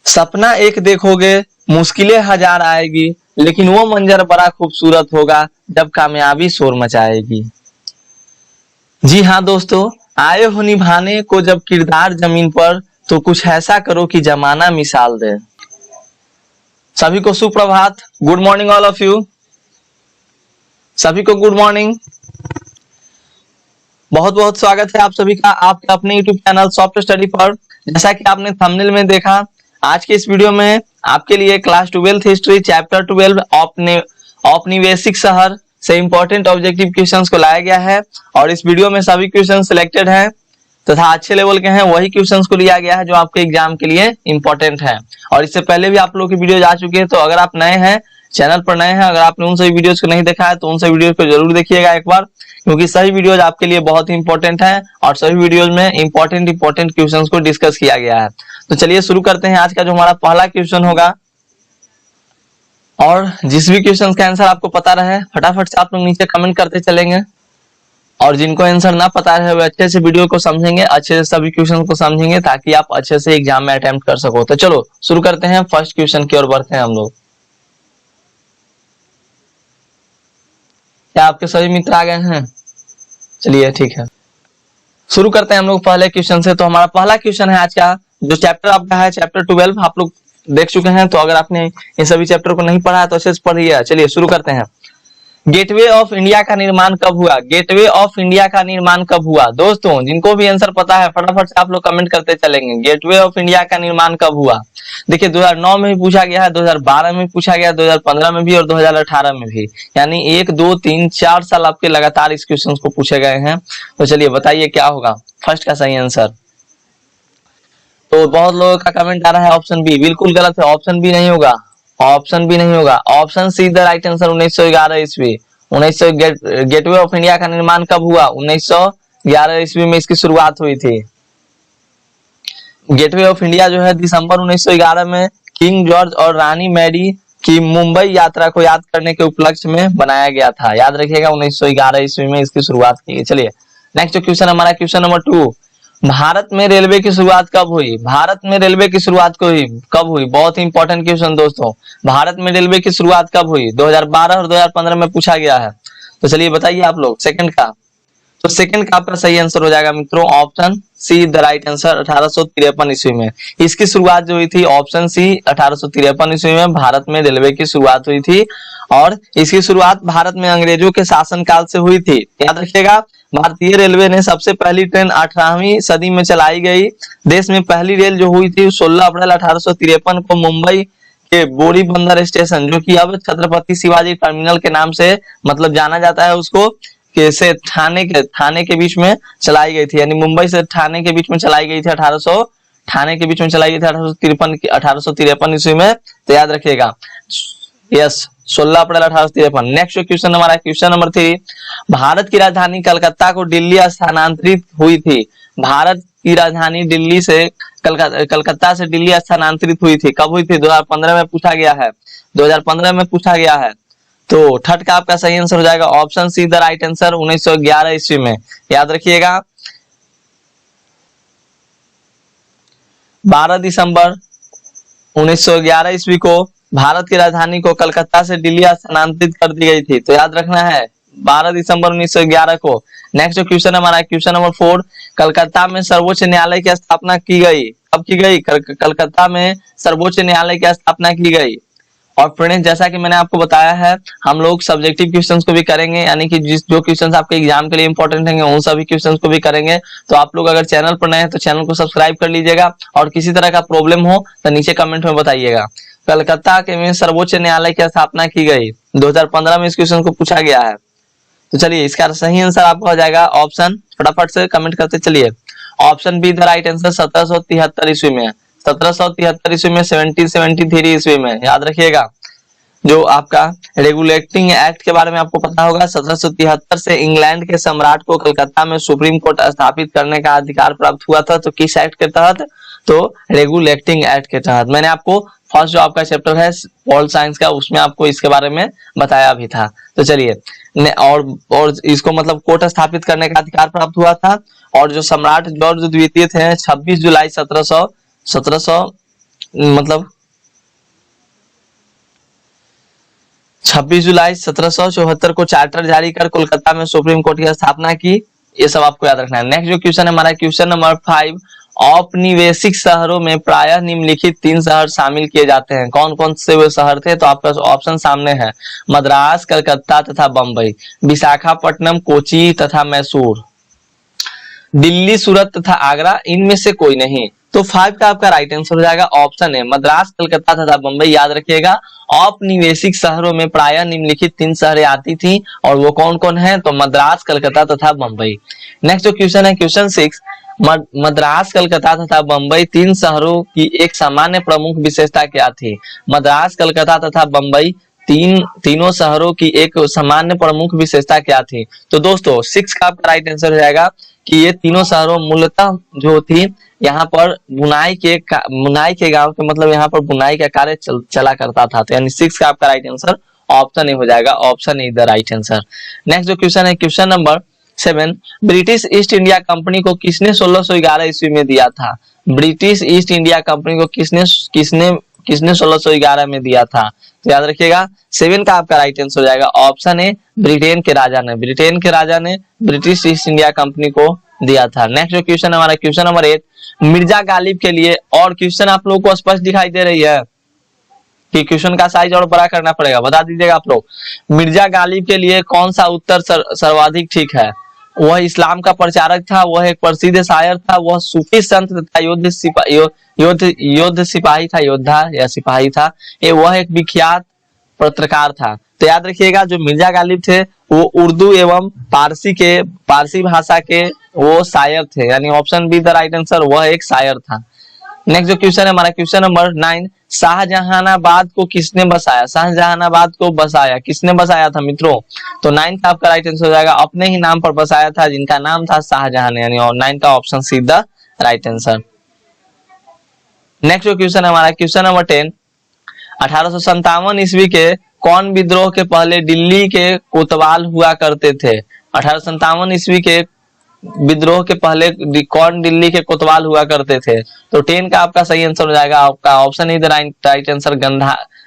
सपना एक देखोगे मुश्किलें हजार आएगी, लेकिन वो मंजर बड़ा खूबसूरत होगा जब कामयाबी शोर मचाएगी। जी हाँ दोस्तों, आए हो निभाने को जब किरदार जमीन पर, तो कुछ ऐसा करो कि जमाना मिसाल दे। सभी को सुप्रभात, good morning all of you. सभी को गुड मॉर्निंग। बहुत बहुत स्वागत है आप सभी का आपके अपने यूट्यूब चैनल सॉफ्ट स्टडी पर। जैसा कि आपने थंबनेल में देखा, आज के इस वीडियो में आपके लिए क्लास 12th हिस्ट्री चैप्टर 12 औपनिवेशिक शहर से इंपॉर्टेंट ऑब्जेक्टिव क्वेश्चंस को लाया गया है। और इस वीडियो में सभी क्वेश्चन सिलेक्टेड हैं तथा अच्छे लेवल के हैं, वही क्वेश्चंस को लिया गया है जो आपके एग्जाम के लिए इंपॉर्टेंट है। और इससे पहले भी आप लोगों की वीडियो आ चुकी है, तो अगर आप नए हैं, चैनल पर नए हैं, अगर आपने उन सभी वीडियोस को नहीं देखा है तो उन सभी वीडियोस को जरूर देखिएगा एक बार, क्योंकि सभी वीडियोज आपके लिए बहुत ही इंपॉर्टेंट है और सभी वीडियोज में इंपॉर्टेंट क्वेश्चंस को डिस्कस किया गया है। तो चलिए शुरू करते हैं। आज का जो हमारा पहला क्वेश्चन होगा, और जिस भी क्वेश्चन का आंसर आपको पता रहे फटाफट से आप लोग नीचे कमेंट करते चलेंगे, और जिनको आंसर ना पता है वो अच्छे से वीडियो को समझेंगे, अच्छे से सभी क्वेश्चन को समझेंगे, ताकि आप अच्छे से एग्जाम में अटेम्प्ट कर सको। तो चलो शुरू करते हैं, फर्स्ट क्वेश्चन की ओर बढ़ते हैं हम लोग। क्या आपके सभी मित्र आ गए हैं? चलिए ठीक है, शुरू करते हैं हम लोग पहले क्वेश्चन से। तो हमारा पहला क्वेश्चन है आज का, जो चैप्टर आपका है चैप्टर 12, आप लोग देख चुके हैं। तो अगर आपने इन सभी चैप्टर को नहीं पढ़ा है तो अच्छे से पढ़िए। चलिए शुरू करते हैं। गेटवे ऑफ इंडिया का निर्माण कब हुआ? गेटवे ऑफ इंडिया का निर्माण कब हुआ? दोस्तों जिनको भी आंसर पता है फटाफट से आप लोग कमेंट करते चलेंगे। गेटवे ऑफ इंडिया का निर्माण कब हुआ? देखिए 2009 में भी पूछा गया है, 2012 में पूछा गया, 2015 में भी और 2018 में भी, यानी 1 2 3 4 साल आपके लगातार इस क्वेश्चन को पूछे गए हैं। तो चलिए बताइए क्या होगा फर्स्ट का सही आंसर। तो बहुत लोगों का कमेंट आ रहा है ऑप्शन बी, बिल्कुल गलत है, ऑप्शन बी नहीं होगा, ऑप्शन बी नहीं होगा, option see the right answer 1911 ईस्वी। 1900 गेटवे ऑफ इंडिया का निर्माण कब हुआ? 1911 ईस्वी में इसकी शुरुआत हुई थी। गेटवे ऑफ इंडिया जो है दिसंबर 1911 में किंग जॉर्ज और रानी मैरी की मुंबई यात्रा को याद करने के उपलक्ष्य में बनाया गया था। याद रखिएगा 1911 ईस्वी में इसकी शुरुआत की गई। चलिए नेक्स्ट क्वेश्चन हमारा क्वेश्चन नंबर 2, भारत में रेलवे की शुरुआत कब हुई? भारत में रेलवे की शुरुआत कब हुई? बहुत ही इंपॉर्टेंट क्वेश्चन दोस्तों, भारत में रेलवे की शुरुआत कब हुई? 2012 और 2015 में पूछा गया है। तो चलिए बताइए आप लोग सेकंड का। तो सेकंड का आपका सही आंसर हो जाएगा मित्रों option see the right answer 1853 ईस्वी में। इसकी शुरुआत जो हुई थी ऑप्शन सी 1853 ईस्वी में भारत में रेलवे की शुरुआत हुई थी, और इसकी शुरुआत भारत में अंग्रेजों के शासनकाल से हुई थी। याद रखिएगा भारतीय रेलवे ने सबसे पहली ट्रेन 18वीं सदी में चलाई गई। देश में पहली रेल जो हुई थी 16 अप्रैल 1853 को मुंबई के बोरी बंदर स्टेशन, जो कि अब छत्रपति शिवाजी टर्मिनल के नाम से मतलब जाना जाता है उसको, के से थाने के बीच में चलाई गई थी, यानी मुंबई से थाने के बीच में चलाई गई थी। थाने के बीच में चलाई गई थी 1853 ईस्वी में। तो याद रखिएगा यस 16 अप्रैल 1853। नेक्स्ट क्वेश्चन हमारा क्वेश्चन नंबर 3, भारत की राजधानी कलकत्ता को दिल्ली स्थानांतरित हुई थी। भारत की राजधानी दिल्ली से कलकत्ता से दिल्ली स्थानांतरित हुई थी, कब हुई थी? 2015 में पूछा गया है, 2015 में पूछा गया है। तो थर्ड का आपका सही आंसर हो जाएगा option see the right answer 1911 ईस्वी में। याद रखिएगा 12 दिसंबर 1911 ईस्वी को भारत की राजधानी को कलकत्ता से दिल्ली स्थानांतरित कर दी गई थी। तो याद रखना है 12 दिसंबर 1911 को। नेक्स्ट क्वेश्चन हमारा क्वेश्चन नंबर 4, कलकत्ता में सर्वोच्च न्यायालय की स्थापना की गई, कब की गई? कलकत्ता में सर्वोच्च न्यायालय की स्थापना की गई। और फ्रेंड्स जैसा कि मैंने आपको बताया है, हम लोग सब्जेक्टिव क्वेश्चंस को भी करेंगे, यानी कि जो क्वेश्चंस आपके एग्जाम के लिए इंपॉर्टेंट होंगे उन सभी क्वेश्चंस को भी करेंगे। तो आप लोग अगर चैनल पर नए हैं तो चैनल को सब्सक्राइब कर लीजिएगा, और किसी तरह का प्रॉब्लम हो तो नीचे कमेंट में बताइएगा। कलकत्ता के में सर्वोच्च न्यायालय की स्थापना की गई 2015 में, इस क्वेश्चन को पूछा गया है। तो चलिए इसका सही आंसर आपका हो जाएगा ऑप्शन, फटाफट से कमेंट करते चलिए, option be the right answer 1773 ईस्वी में। 1773 ईस्वी में, 1773 ईस्वी में। याद रखिएगा जो आपका रेगुलेटिंग एक्ट के बारे में आपको पता होगा, 1773 से इंग्लैंड के सम्राट को कलकत्ता में सुप्रीम कोर्ट स्थापित करने का अधिकार प्राप्त हुआ था। तो किस एक्ट के तहत? तो रेगुलेटिंग एक्ट के तहत। मैंने आपको फर्स्ट जो आपका चैप्टर है पॉल साइंस का, उसमें आपको इसके बारे में बताया भी था। तो चलिए और इसको मतलब कोर्ट स्थापित करने का अधिकार प्राप्त हुआ था। और जो सम्राट जॉर्ज द्वितीय थे 26 जुलाई 1700 मतलब 26 जुलाई 1774 को चार्टर जारी कर कोलकाता में सुप्रीम कोर्ट की स्थापना की। ये सब आपको याद रखना है। नेक्स्ट जो क्वेश्चन है हमारा क्वेश्चन नंबर 5, औपनिवेशिक शहरों में प्रायः निम्नलिखित 3 शहर शामिल किए जाते हैं। कौन कौन से वे शहर थे? तो आपका ऑप्शन सामने है, मद्रास, कलकत्ता तथा बंबई, विशाखापट्टनम, कोची तथा मैसूर, दिल्ली, सूरत तथा आगरा, इनमें से कोई नहीं। तो 5 का आपका राइट आंसर हो जाएगा ऑप्शन है, मद्रास, कलकत्ता तथा बंबई। याद रखिएगा, औपनिवेशिक शहरों में प्रायः निम्नलिखित 3 शहरें आती थी और वो कौन कौन है? तो मद्रास, कलकत्ता तथा बंबई। नेक्स्ट जो क्वेश्चन है क्वेश्चन 6, मद्रास, कलकत्ता तथा बंबई 3 शहरों की एक सामान्य प्रमुख विशेषता क्या थी? मद्रास, कलकत्ता तथा बंबई तीनों शहरों की एक सामान्य प्रमुख विशेषता क्या थी? तो दोस्तों 6 का आपका राइट आंसर हो जाएगा कि ये तीनों शहरों मूलतः जो थी यहाँ पर बुनाई के गांव के, मतलब यहाँ पर बुनाई का कार्य चला करता था। तो यानी 6 का आपका राइट आंसर ऑप्शन ए हो जाएगा, option A the right answer. Next जो क्वेश्चन है question number 7, British east India company को किसने 1611 ईस्वी में दिया था? ब्रिटिश ईस्ट इंडिया कंपनी को किसने 1611 में दिया था? तो याद रखिएगा 7 का आपका राइट आंसर हो जाएगा ऑप्शन ए, ब्रिटेन के राजा ने ब्रिटिश ईस्ट इंडिया कंपनी को दिया था। नेक्स्ट जो क्वेश्चन हमारा क्वेश्चन नंबर 8, मिर्जा गालिब के लिए, और क्वेश्चन आप लोगों को स्पष्ट दिखाई दे रही है कि क्वेश्चन का साइज और बड़ा करना पड़ेगा, बता दीजिएगा आप लोग। मिर्जा गालिब के लिए कौन सा उत्तर सर्वाधिक ठीक है? वह इस्लाम का प्रचारक था, वह एक प्रसिद्ध शायर था, वह सूफी संत तथा सिपाही था, वह एक विख्यात पत्रकार था। तो याद रखिएगा जो मिर्जा गालिब थे वो उर्दू एवं पारसी भाषा के वो शायर थे, यानी option be the right answer, वह एक शायर था। नेक्स्ट जो क्वेश्चन है हमारा क्वेश्चन नंबर 9, शाहजहानाबाद को किसने बसाया? शाहजहानाबाद को किसने बसाया था मित्रों? तो 9 का आपका राइट आंसर हो जाएगा, अपने ही नाम पर बसाया था, जिनका नाम था शाहजहां, यानी 9 का option see the right answer. Next जो क्वेश्चन है हमारा क्वेश्चन नंबर 10, 1857 ईस्वी के कौन विद्रोह के पहले दिल्ली के कोतवाल हुआ करते थे? 1857 ईस्वी के विद्रोह के पहले कौन दिल्ली के कोतवाल हुआ करते थे? तो 10 का आपका सही आंसर हो जाएगा आपका option is the right answer,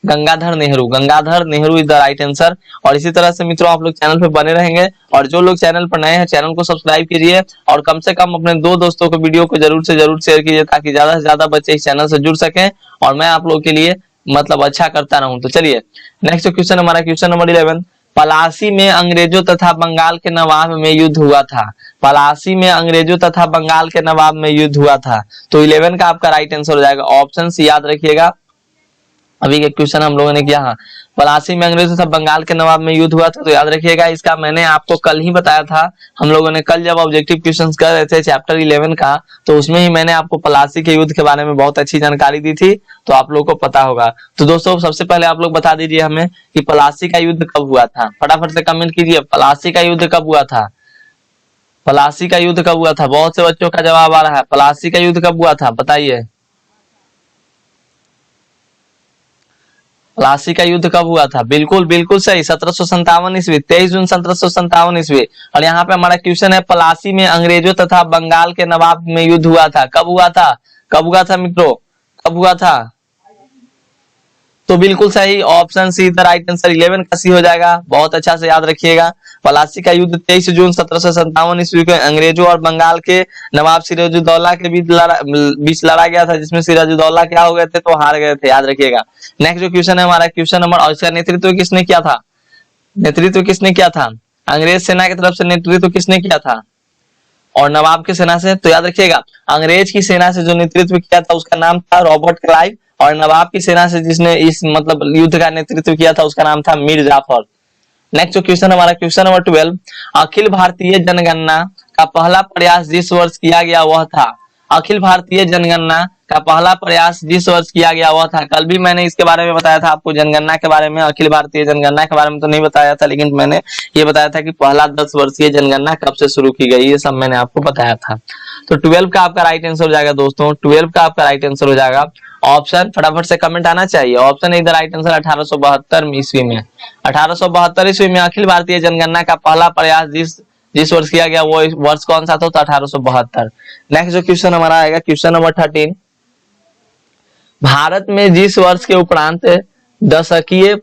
Gangadhar Nehru is the right answer. और इसी तरह से मित्रों आप लोग चैनल पे बने रहेंगे, और जो लोग चैनल पर नए हैं चैनल को सब्सक्राइब कीजिए, और कम से कम अपने 2 दोस्तों को वीडियो को जरूर से जरूर शेयर कीजिए, ताकि ज्यादा से ज्यादा बच्चे इस चैनल से जुड़ सकें और मैं आप लोग के लिए मतलब अच्छा करता रहूं। तो चलिए नेक्स्ट क्वेश्चन हमारा क्वेश्चन नंबर 11, पलासी में अंग्रेजों तथा बंगाल के नवाब में युद्ध हुआ था। पलासी में अंग्रेजों तथा बंगाल के नवाब में युद्ध हुआ था। तो 11 का आपका राइट आंसर हो जाएगा ऑप्शन सी। याद रखिएगा अभी के क्वेश्चन हम लोगों ने किया, पलासी में अंग्रेजों तथा बंगाल के नवाब में युद्ध हुआ था। तो याद रखिएगा इसका मैंने आपको कल ही बताया था, हम लोगों ने कल जब ऑब्जेक्टिव क्वेश्चंस कर रहे थे चैप्टर 11 का, तो उसमें ही मैंने आपको पलासी के युद्ध के बारे में बहुत अच्छी जानकारी दी थी, तो आप लोगों को पता होगा। तो दोस्तों सबसे पहले आप लोग बता दीजिए हमें कि पलासी का युद्ध कब हुआ था, फटाफट से कमेंट कीजिए, पलासी का युद्ध कब हुआ था? पलासी का युद्ध कब हुआ था? बहुत से बच्चों का जवाब आ रहा है, पलासी का युद्ध कब हुआ था बताइए। प्लासी का युद्ध कब हुआ था? बिल्कुल बिल्कुल सही, 1757 ईस्वी, 23 जून 1757 ईस्वी। और यहाँ पे हमारा क्वेश्चन है प्लासी में अंग्रेजों तथा बंगाल के नवाब में युद्ध हुआ था। कब हुआ था? कब हुआ था मित्रों? कब हुआ था? तो बिल्कुल सही, option see the right answer, 11 का सी हो जाएगा। बहुत अच्छा से याद रखिएगा, प्लासी का युद्ध 23 जून 1757 ईस्वी को अंग्रेजों और बंगाल के नवाब सिराजुद्दौला के बीच लड़ा गया था, जिसमें सिराजुद्दौला क्या हो गए थे? तो हार गए थे, याद रखिएगा। नेक्स्ट जो क्वेश्चन है हमारा क्वेश्चन नंबर, और इसका नेतृत्व किसने किया था? नेतृत्व किसने किया था? अंग्रेज सेना की तरफ से नेतृत्व किसने किया था और नवाब की सेना से? तो याद रखिएगा अंग्रेज की सेना से जो नेतृत्व किया था उसका नाम था रॉबर्ट क्लाइव, और नवाब की सेना से जिसने इस मतलब युद्ध का नेतृत्व किया था उसका नाम था मीर जाफर। नेक्स्ट क्वेश्चन हमारा क्वेश्चन नंबर 12, अखिल भारतीय जनगणना का पहला प्रयास जिस वर्ष किया गया वह था। अखिल भारतीय जनगणना का पहला प्रयास जिस वर्ष किया गया वह था। कल भी मैंने इसके बारे में बताया था आपको, जनगणना के बारे में, अखिल भारतीय जनगणना के बारे में तो नहीं बताया था, लेकिन मैंने ये बताया था कि पहला 10 वर्षीय जनगणना कब से शुरू की गई, ये सब मैंने आपको बताया था। तो 12 का आपका राइट आंसर हो जाएगा दोस्तों, 12 का आपका राइट आंसर हो जाएगा ऑप्शन, फटाफट से कमेंट आना चाहिए, option is the right answer 1872 ईस्वी में। 1872 ईस्वी में अखिल भारतीय जनगणना का पहला प्रयास जिस वर्ष किया गया वो वर्ष कौन सा था? तो 1872। नेक्स्ट जो क्वेश्चन हमारा आएगा क्वेश्चन नंबर 13, भारत में जिस वर्ष के उपरांत दशकीय